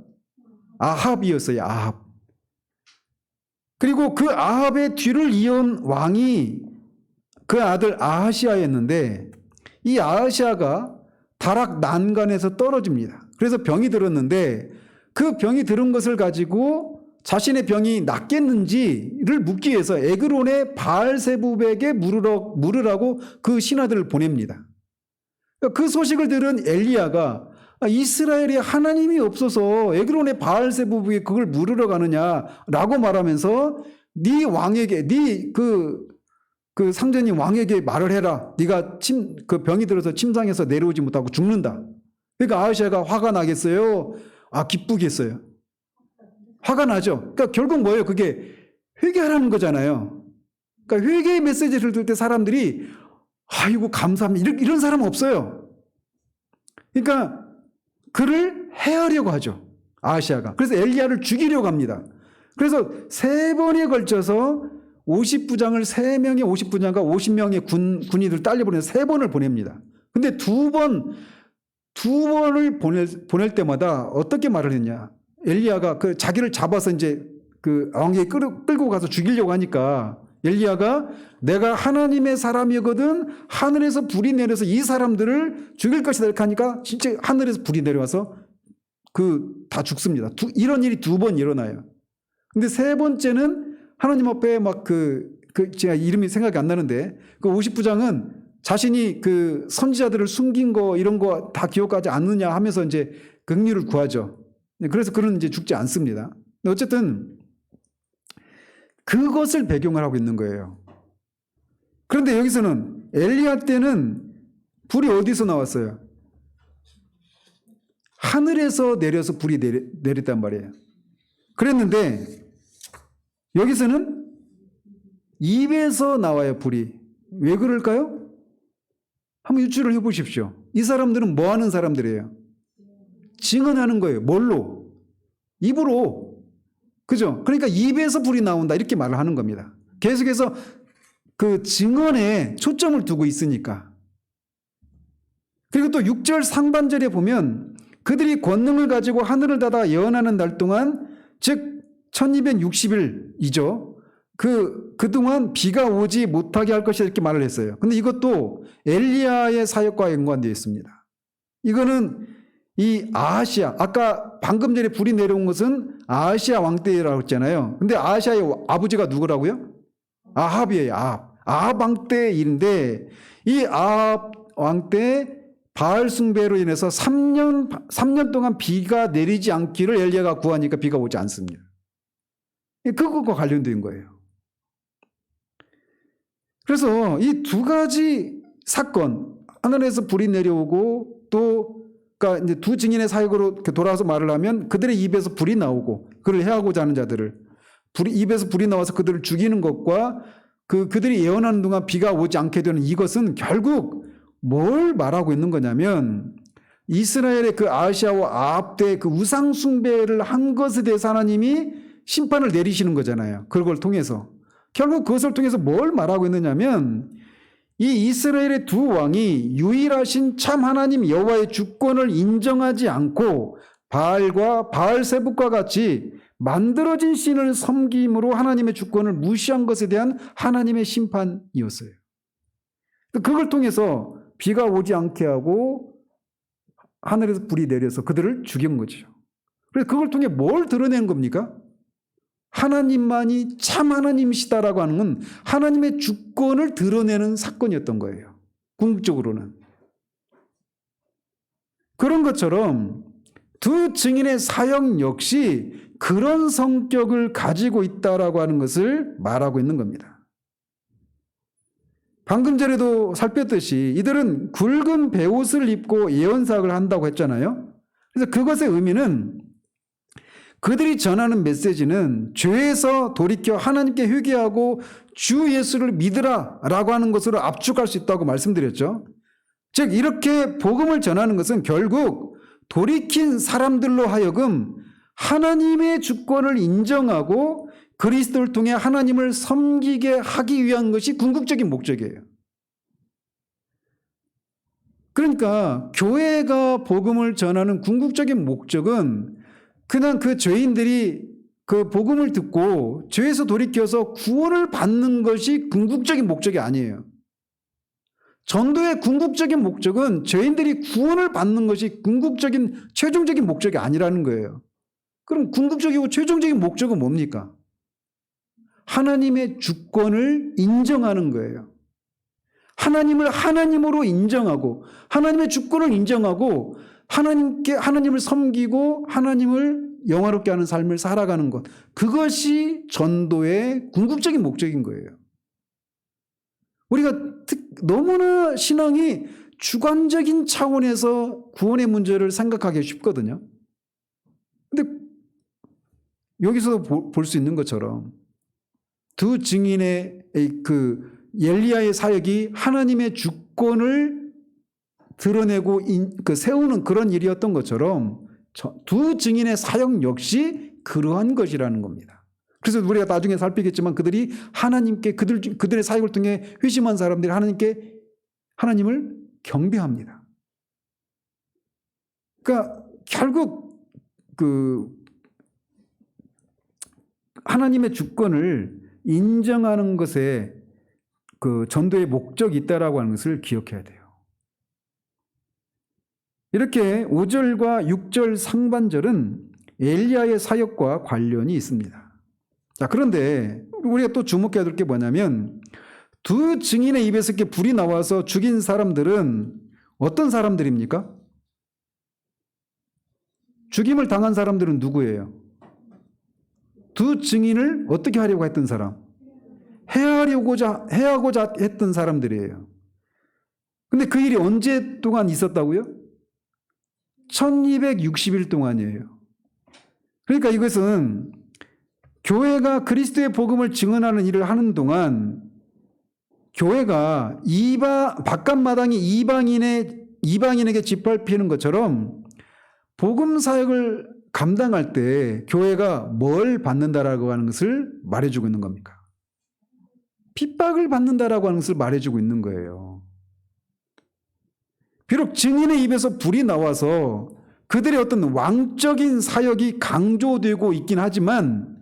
아합이었어요. 아합. 그리고 그 아합의 뒤를 이은 왕이 그 아들 아하시아였는데, 이 아하시아가 다락 난간에서 떨어집니다. 그래서 병이 들었는데 그 병이 들은 것을 가지고 자신의 병이 낫겠는지를 묻기 위해서 에그론의 바알세붑에게 물으라고 그 신하들을 보냅니다. 그 소식을 들은 엘리야가 이스라엘에 하나님이 없어서 에그론의 바알세부부에 그걸 물으러 가느냐라고 말하면서 네 왕에게 그 상전님 왕에게 말을 해라. 네가 그 병이 들어서 침상에서 내려오지 못하고 죽는다. 그러니까 아하시아가 화가 나겠어요? 기쁘겠어요? 화가 나죠. 그러니까 결국 뭐예요? 그게 회개하라는 거잖아요. 그러니까 회개의 메시지를 들 때 사람들이 아이고 감사합니다. 이런 사람은 없어요. 그러니까 그를 해하려고 하죠. 아하시아가. 그래서 엘리야를 죽이려고 합니다. 그래서 3번에 걸쳐서 50부장을 3명의 50부장과 50명의 군인들 딸려보내서 3번을 보냅니다. 근데 2번을 보낼 때마다 어떻게 말을 했냐. 엘리야가 자기를 잡아서 이제 왕에게 끌고 가서 죽이려고 하니까 엘리야가 내가 하나님의 사람이거든 하늘에서 불이 내려서 이 사람들을 죽일 것이다 이렇게 하니까 진짜 하늘에서 불이 내려와서 다 죽습니다. 이런 일이 2번 일어나요. 근데 3번째는 하나님 앞에 제가 이름이 생각이 안 나는데 50부장은 자신이 선지자들을 숨긴 거 이런 거 다 기억하지 않느냐 하면서 이제 긍휼을 구하죠. 그래서 그는 이제 죽지 않습니다. 근데 어쨌든 그것을 배경을 하고 있는 거예요. 그런데 여기서는 엘리야 때는 불이 어디서 나왔어요? 하늘에서 내려서 불이 내렸단 말이에요. 그랬는데 여기서는 입에서 나와요, 불이. 왜 그럴까요? 한번 유추를 해보십시오. 이 사람들은 뭐 하는 사람들이에요? 증언하는 거예요. 뭘로? 입으로. 그죠? 그러니까 입에서 불이 나온다 이렇게 말을 하는 겁니다. 계속해서 그 증언에 초점을 두고 있으니까. 그리고 또 6절 상반절에 보면 그들이 권능을 가지고 하늘을 닫아 예언하는 날 동안 즉 1260일이죠. 그동안 비가 오지 못하게 할 것이다 이렇게 말을 했어요. 근데 이것도 엘리야의 사역과 연관되어 있습니다. 이거는 이 아하시아, 아까 방금 전에 불이 내려온 것은 아하시아 왕 때라고 했잖아요. 근데 아하시아의 아버지가 누구라고요? 아합이에요. 아합 왕 때 일인데 이 아합 왕 때 바알 숭배로 인해서 3년 동안 비가 내리지 않기를 엘리야가 구하니까 비가 오지 않습니다. 그것과 관련된 거예요. 그래서 이 2가지 사건, 하늘에서 불이 내려오고 그러니까 이제 2 증인의 사역으로 돌아와서 말을 하면 그들의 입에서 불이 나오고 그를 해하고자 하는 자들을 입에서 불이 나와서 그들을 죽이는 것과 그들이 예언하는 동안 비가 오지 않게 되는 이것은 결국 뭘 말하고 있는 거냐면 이스라엘의 아하시아와 아합 때 우상 숭배를 한 것에 대해서 하나님이 심판을 내리시는 거잖아요. 그걸 통해서. 결국 그것을 통해서 뭘 말하고 있느냐면 이 이스라엘의 2 왕이 유일하신 참 하나님 여호와의 주권을 인정하지 않고 바알과 바알세북과 같이 만들어진 신을 섬김으로 하나님의 주권을 무시한 것에 대한 하나님의 심판이었어요. 그걸 통해서 비가 오지 않게 하고 하늘에서 불이 내려서 그들을 죽인 거죠. 그래서 그걸 통해 뭘 드러낸 겁니까? 하나님만이 참 하나님이시다라고 하는 건 하나님의 주권을 드러내는 사건이었던 거예요. 궁극적으로는. 그런 것처럼 2 증인의 사역 역시 그런 성격을 가지고 있다라고 하는 것을 말하고 있는 겁니다. 방금 전에도 살폈듯이 이들은 굵은 베옷을 입고 예언사역을 한다고 했잖아요. 그래서 그것의 의미는 그들이 전하는 메시지는 죄에서 돌이켜 하나님께 회개하고 주 예수를 믿으라 라고 하는 것으로 압축할 수 있다고 말씀드렸죠. 즉 이렇게 복음을 전하는 것은 결국 돌이킨 사람들로 하여금 하나님의 주권을 인정하고 그리스도를 통해 하나님을 섬기게 하기 위한 것이 궁극적인 목적이에요. 그러니까 교회가 복음을 전하는 궁극적인 목적은 그냥 그 죄인들이 그 복음을 듣고 죄에서 돌이켜서 구원을 받는 것이 궁극적인 목적이 아니에요. 전도의 궁극적인 목적은 죄인들이 구원을 받는 것이 궁극적인 최종적인 목적이 아니라는 거예요. 그럼 궁극적이고 최종적인 목적은 뭡니까? 하나님의 주권을 인정하는 거예요. 하나님을 하나님으로 인정하고 하나님의 주권을 인정하고 하나님을 섬기고 하나님을 영화롭게 하는 삶을 살아가는 것. 그것이 전도의 궁극적인 목적인 거예요. 우리가 너무나 신앙이 주관적인 차원에서 구원의 문제를 생각하기 쉽거든요. 근데 여기서도 볼 수 있는 것처럼 두 증인의 그 엘리야의 사역이 하나님의 주권을 드러내고 세우는 그런 일이었던 것처럼 두 증인의 사역 역시 그러한 것이라는 겁니다. 그래서 우리가 나중에 살피겠지만 그들이 하나님께 그들의 사역을 통해 회심한 사람들이 하나님을 경배합니다. 그러니까 결국 그 하나님의 주권을 인정하는 것에 그 전도의 목적이 있다라고 하는 것을 기억해야 돼요. 이렇게 5절과 6절 상반절은 엘리야의 사역과 관련이 있습니다. 자, 그런데 우리가 또 주목해야 될 게 뭐냐면 두 증인의 입에서 이렇게 불이 나와서 죽인 사람들은 어떤 사람들입니까? 죽임을 당한 사람들은 누구예요? 두 증인을 어떻게 하려고 했던 사람? 해하고자 했던 사람들이에요. 근데 그 일이 언제 동안 있었다고요? 1260일 동안이에요. 그러니까 이것은 교회가 그리스도의 복음을 증언하는 일을 하는 동안 교회가 바깥마당이 이방인에게 짓밟히는 것처럼 복음 사역을 감당할 때 교회가 뭘 받는다라고 하는 것을 말해주고 있는 겁니까? 핍박을 받는다라고 하는 것을 말해주고 있는 거예요. 비록 증인의 입에서 불이 나와서 그들의 어떤 왕적인 사역이 강조되고 있긴 하지만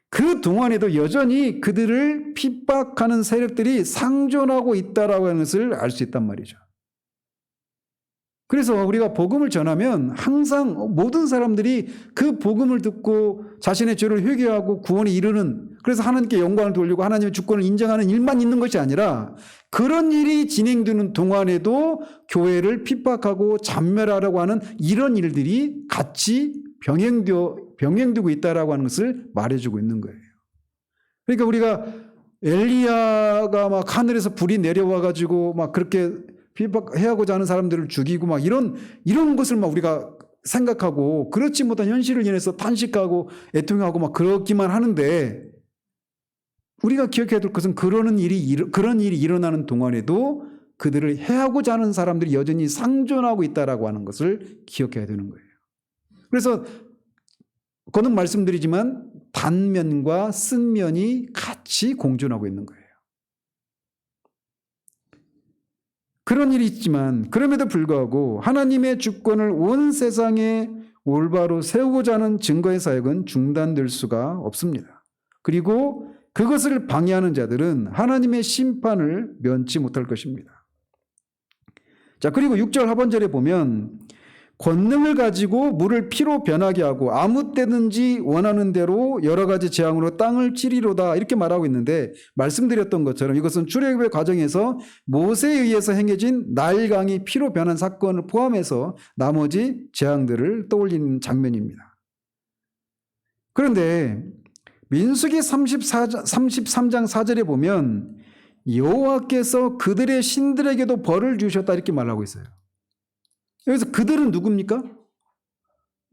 그 동안에도 여전히 그들을 핍박하는 세력들이 상존하고 있다라고 하는 것을 알 수 있단 말이죠. 그래서 우리가 복음을 전하면 항상 모든 사람들이 그 복음을 듣고 자신의 죄를 회개하고 구원에 이르는, 그래서 하나님께 영광을 돌리고 하나님의 주권을 인정하는 일만 있는 것이 아니라 그런 일이 진행되는 동안에도 교회를 핍박하고 잔멸하려고 하는 이런 일들이 같이 병행되고 있다라고 하는 것을 말해주고 있는 거예요. 그러니까 우리가 엘리야가 막 하늘에서 불이 내려와 가지고 막 그렇게 핍박해하고자 하는 사람들을 죽이고 막 이런 것을 막 우리가 생각하고 그렇지 못한 현실을 인해서 탄식하고 애통하고 막 그렇기만 하는데, 우리가 기억해야 될 것은 그런 일이 일어나는 동안에도 그들을 해하고자 하는 사람들이 여전히 상존하고 있다라고 하는 것을 기억해야 되는 거예요. 그래서 거듭 말씀드리지만 단면과 쓴면이 같이 공존하고 있는 거예요. 그런 일이 있지만 그럼에도 불구하고 하나님의 주권을 온 세상에 올바로 세우고자 하는 증거의 사역은 중단될 수가 없습니다. 그리고 그것을 방해하는 자들은 하나님의 심판을 면치 못할 것입니다. 자, 그리고 6절 하반절에 보면 권능을 가지고 물을 피로 변하게 하고 아무 때든지 원하는 대로 여러 가지 재앙으로 땅을 치리로다, 이렇게 말하고 있는데, 말씀드렸던 것처럼 이것은 출애굽의 과정에서 모세에 의해서 행해진 나일강이 피로 변한 사건을 포함해서 나머지 재앙들을 떠올리는 장면입니다. 그런데 민수기 33장 4절에 보면 여호와께서 그들의 신들에게도 벌을 주셨다, 이렇게 말하고 있어요. 여기서 그들은 누굽니까?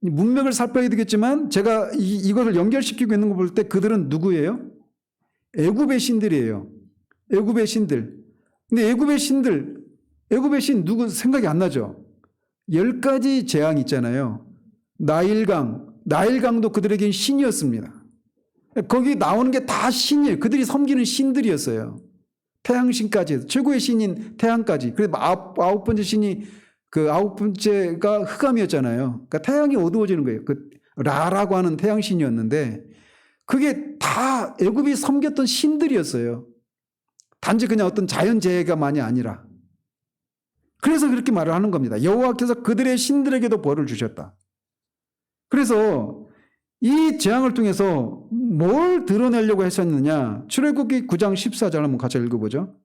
문맥을 살펴야 되겠지만 제가 이것을 연결시키고 있는 거 볼 때 그들은 누구예요? 애굽의 신들이에요. 애굽의 신들. 근데 애굽의 신 누구 생각이 안 나죠? 10가지 재앙 있잖아요. 나일강도 그들에겐 신이었습니다. 거기 나오는 게 다 신이에요. 그들이 섬기는 신들이었어요. 태양신까지, 최고의 신인 태양까지. 그래서 아홉 번째 신이, 그 아홉 번째가 흑암이었잖아요. 그러니까 태양이 어두워지는 거예요. 그 라라고 하는 태양신이었는데 그게 다 애굽이 섬겼던 신들이었어요. 단지 그냥 어떤 자연재해가만이 아니라. 그래서 그렇게 말을 하는 겁니다. 여호와께서 그들의 신들에게도 벌을 주셨다. 그래서 이 재앙을 통해서 뭘 드러내려고 하셨느냐. 출애굽기 9장 14절 한번 같이 읽어보죠.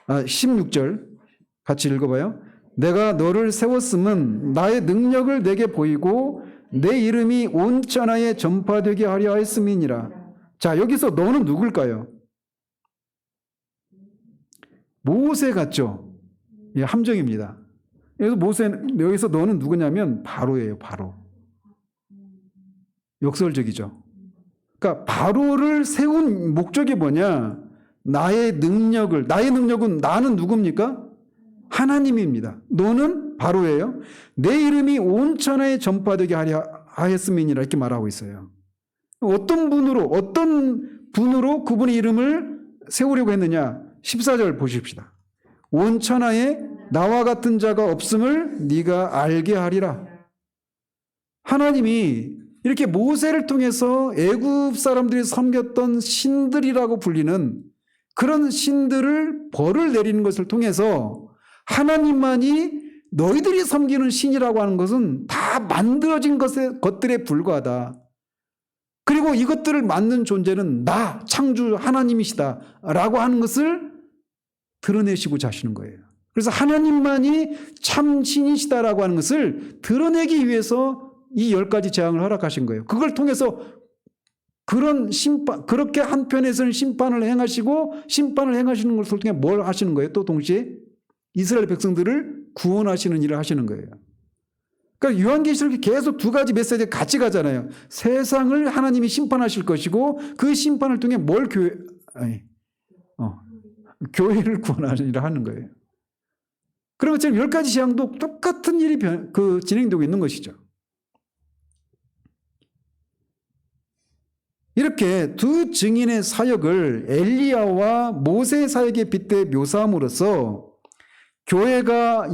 16절 같이 읽어봐요. 내가 너를 세웠음은 나의 능력을 내게 보이고 내 이름이 온 천하에 전파되게 하려 하였음이니라. 자, 여기서 너는 누굴까요? 모세 같죠? 예, 함정입니다. 여기서 너는 누구냐면 바로예요, 바로. 역설적이죠. 그러니까 바로를 세운 목적이 뭐냐? 나의 능력은 나는 누굽니까? 하나님입니다. 너는 바로예요. 내 이름이 온 천하에 전파되게 하려 하였음이니라 이렇게 말하고 있어요. 어떤 분으로 그분의 이름을 세우려고 했느냐? 14절 보십시다. 온 천하에 나와 같은 자가 없음을 네가 알게 하리라. 하나님이 이렇게 모세를 통해서 애굽 사람들이 섬겼던 신들이라고 불리는 그런 신들을 벌을 내리는 것을 통해서 하나님만이 너희들이 섬기는 신이라고 하는 것은 다 만들어진 것들에 불과하다. 그리고 이것들을 만든 존재는 나 창주 하나님이시다 라고 하는 것을 드러내시고자 하시는 거예요. 그래서 하나님만이 참 신이시다라고 하는 것을 드러내기 위해서 이 10가지 재앙을 허락하신 거예요. 그걸 통해서 그렇게 한편에서는 심판을 행하시는 것을 통해 뭘 하시는 거예요? 또 동시에 이스라엘 백성들을 구원하시는 일을 하시는 거예요. 그러니까 요한계시록이 계속 두 가지 메시지가 같이 가잖아요. 세상을 하나님이 심판하실 것이고 그 심판을 통해 교회를 구원하는 일을 하는 거예요. 그런 것처럼 10가지 재앙도 똑같은 일이 진행되고 있는 것이죠. 이렇게 두 증인의 사역을 엘리야와 모세의 사역에 빗대 묘사함으로써 교회가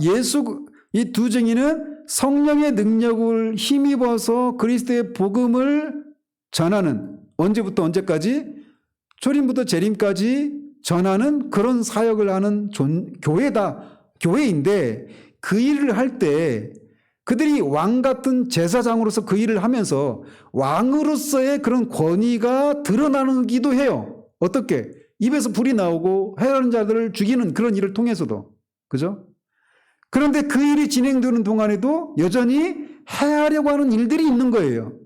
이 두 증인은 성령의 능력을 힘입어서 그리스도의 복음을 전하는, 언제부터 언제까지? 초림부터 재림까지 전하는 그런 사역을 하는 교회인데 그 일을 할 때 그들이 왕 같은 제사장으로서 그 일을 하면서 왕으로서의 그런 권위가 드러나기도 해요. 어떻게? 입에서 불이 나오고 해하는 자들을 죽이는 그런 일을 통해서도. 그죠? 그런데 그 일이 진행되는 동안에도 여전히 해하려고 하는 일들이 있는 거예요.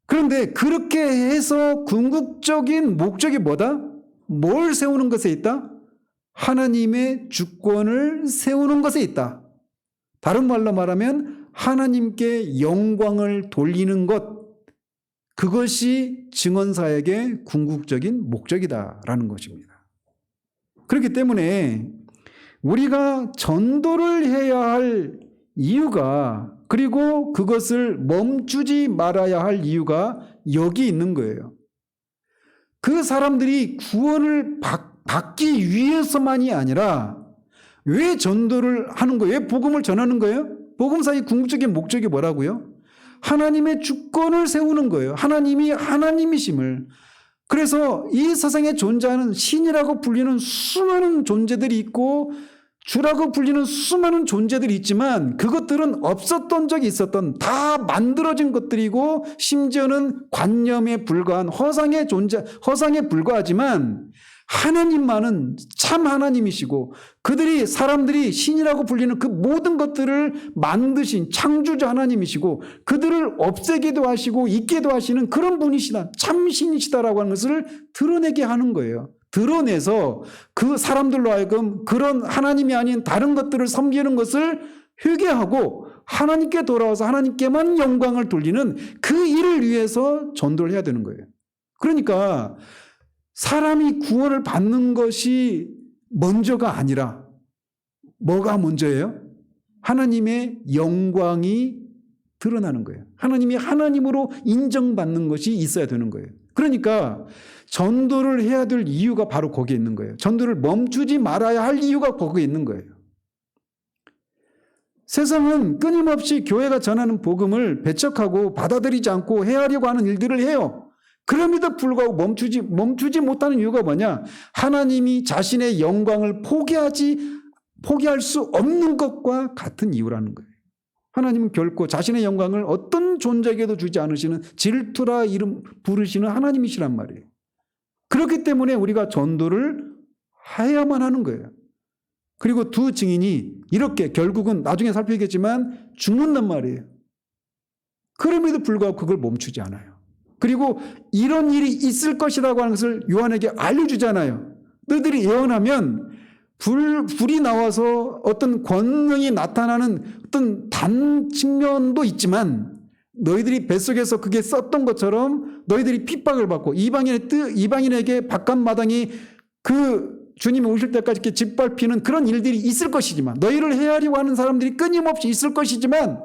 그런데 그렇게 해서 궁극적인 목적이 뭐다? 뭘 세우는 것에 있다? 하나님의 주권을 세우는 것에 있다. 다른 말로 말하면 하나님께 영광을 돌리는 것, 그것이 증언사역의 궁극적인 목적이다라는 것입니다. 그렇기 때문에 우리가 전도를 해야 할 이유가, 그리고 그것을 멈추지 말아야 할 이유가 여기 있는 거예요. 그 사람들이 구원을 받기 위해서만이 아니라 왜 전도를 하는 거예요? 왜 복음을 전하는 거예요? 복음사의 궁극적인 목적이 뭐라고요? 하나님의 주권을 세우는 거예요. 하나님이 하나님이심을. 그래서 이 세상에 존재하는 신이라고 불리는 수많은 존재들이 있고 주라고 불리는 수많은 존재들이 있지만 그것들은 없었던 적이 있었던, 다 만들어진 것들이고 심지어는 관념에 불과한 허상에 불과하지만 하나님만은 참 하나님이시고 사람들이 신이라고 불리는 그 모든 것들을 만드신 창조주 하나님이시고 그들을 없애기도 하시고 있게도 하시는 그런 분이시다, 참 신이시다라고 하는 것을 드러내게 하는 거예요. 드러내서 그 사람들로 하여금 그런 하나님이 아닌 다른 것들을 섬기는 것을 회개하고 하나님께 돌아와서 하나님께만 영광을 돌리는 그 일을 위해서 전도를 해야 되는 거예요. 그러니까 사람이 구원을 받는 것이 먼저가 아니라 뭐가 먼저예요? 하나님의 영광이 드러나는 거예요. 하나님이 하나님으로 인정받는 것이 있어야 되는 거예요. 그러니까 전도를 해야 될 이유가 바로 거기에 있는 거예요. 전도를 멈추지 말아야 할 이유가 거기에 있는 거예요. 세상은 끊임없이 교회가 전하는 복음을 배척하고 받아들이지 않고 헤아려고 하는 일들을 해요. 그럼에도 불구하고 멈추지 못하는 이유가 뭐냐? 하나님이 자신의 영광을 포기할 수 없는 것과 같은 이유라는 거예요. 하나님은 결코 자신의 영광을 어떤 존재에게도 주지 않으시는 질투라 이름 부르시는 하나님이시란 말이에요. 그렇기 때문에 우리가 전도를 해야만 하는 거예요. 그리고 두 증인이 이렇게 결국은 나중에 살피겠지만 죽는단 말이에요. 그럼에도 불구하고 그걸 멈추지 않아요. 그리고 이런 일이 있을 것이라고 하는 것을 요한에게 알려주잖아요. 너희들이 예언하면 불이 나와서 어떤 권능이 나타나는 어떤 단 측면도 있지만 너희들이 뱃속에서 그게 썼던 것처럼 너희들이 핍박을 받고 이방인에게 바깥마당이 그 주님이 오실 때까지 이렇게 짓밟히는 그런 일들이 있을 것이지만 너희를 해하려고 하는 사람들이 끊임없이 있을 것이지만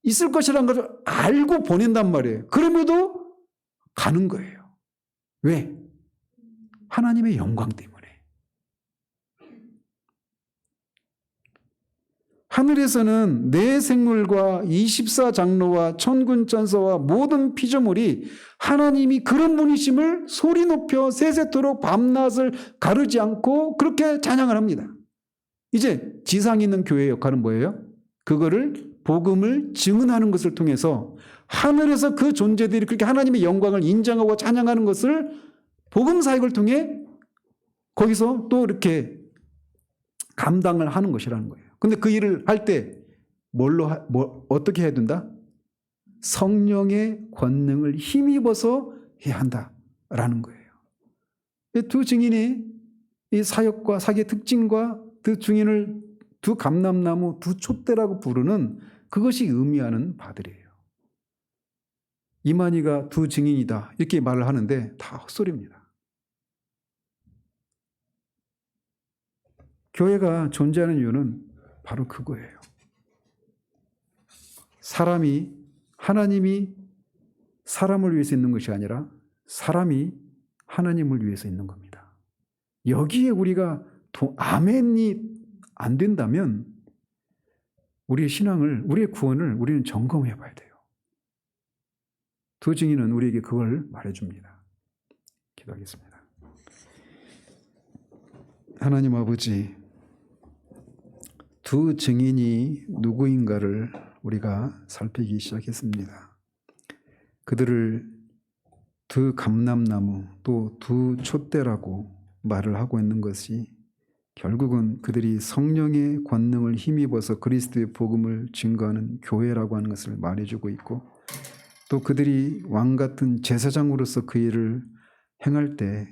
있을 것이라는 것을 알고 보낸단 말이에요. 그럼에도 가는 거예요. 왜? 하나님의 영광 때문에. 하늘에서는 네 생물과 24장로와 천군 천사와 모든 피조물이 하나님이 그런 분이심을 소리 높여 세세토록 밤낮을 가르지 않고 그렇게 찬양을 합니다. 이제 지상에 있는 교회의 역할은 뭐예요? 그거를 복음을 증언하는 것을 통해서 하늘에서 그 존재들이 그렇게 하나님의 영광을 인정하고 찬양하는 것을 복음 사역을 통해 거기서 또 이렇게 감당을 하는 것이라는 거예요. 근데 그 일을 할 때 어떻게 해야 된다? 성령의 권능을 힘입어서 해야 한다라는 거예요. 두 증인이 이 사역과 사기의 특징과 두 증인을 두 감람나무, 두 촛대라고 부르는 그것이 의미하는 바들이에요. 이만희가 두 증인이다 이렇게 말을 하는데 다 헛소리입니다. 교회가 존재하는 이유는 바로 그거예요. 하나님이 사람을 위해서 있는 것이 아니라 사람이 하나님을 위해서 있는 겁니다. 여기에 우리가 아멘이 안 된다면 우리의 신앙을, 우리의 구원을 우리는 점검해 봐야 돼요. 두 증인은 우리에게 그걸 말해줍니다. 기도하겠습니다. 하나님 아버지, 두 증인이 누구인가를 우리가 살피기 시작했습니다. 그들을 두 감람나무 또 두 촛대라고 말을 하고 있는 것이 결국은 그들이 성령의 권능을 힘입어서 그리스도의 복음을 증거하는 교회라고 하는 것을 말해주고 있고 또 그들이 왕 같은 제사장으로서 그 일을 행할 때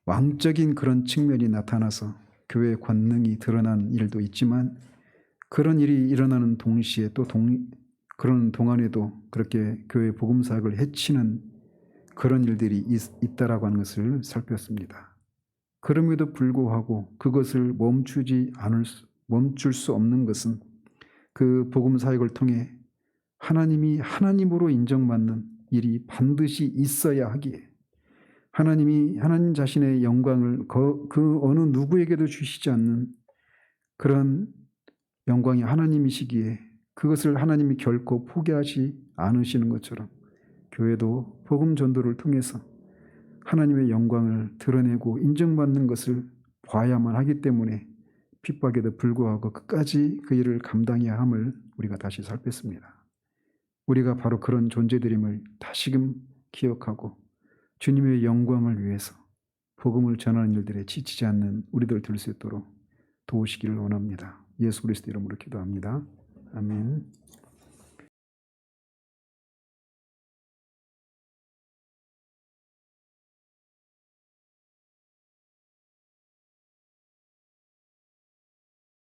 왕적인 그런 측면이 나타나서 교회의 권능이 드러난 일도 있지만 그런 일이 일어나는 동시에 또 그런 동안에도 그렇게 교회 복음 사역을 해치는 그런 일들이 있다라고 하는 것을 살폈습니다. 그럼에도 불구하고 그것을 멈출 수 없는 것은 그 복음 사역을 통해 하나님이 하나님으로 인정받는 일이 반드시 있어야 하기에 하나님 자신의 영광을 그 어느 누구에게도 주시지 않는 그런 영광이 하나님이시기에 그것을 하나님이 결코 포기하지 않으시는 것처럼 교회도 복음 전도를 통해서 하나님의 영광을 드러내고 인정받는 것을 봐야만 하기 때문에 핍박에도 불구하고 끝까지 그 일을 감당해야 함을 우리가 다시 살폈습니다. 우리가 바로 그런 존재들임을 다시금 기억하고 주님의 영광을 위해서 복음을 전하는 일들에 지치지 않는 우리들 될 수 있도록 도우시기를 원합니다. 예수 그리스도 이름으로 기도합니다. 아멘.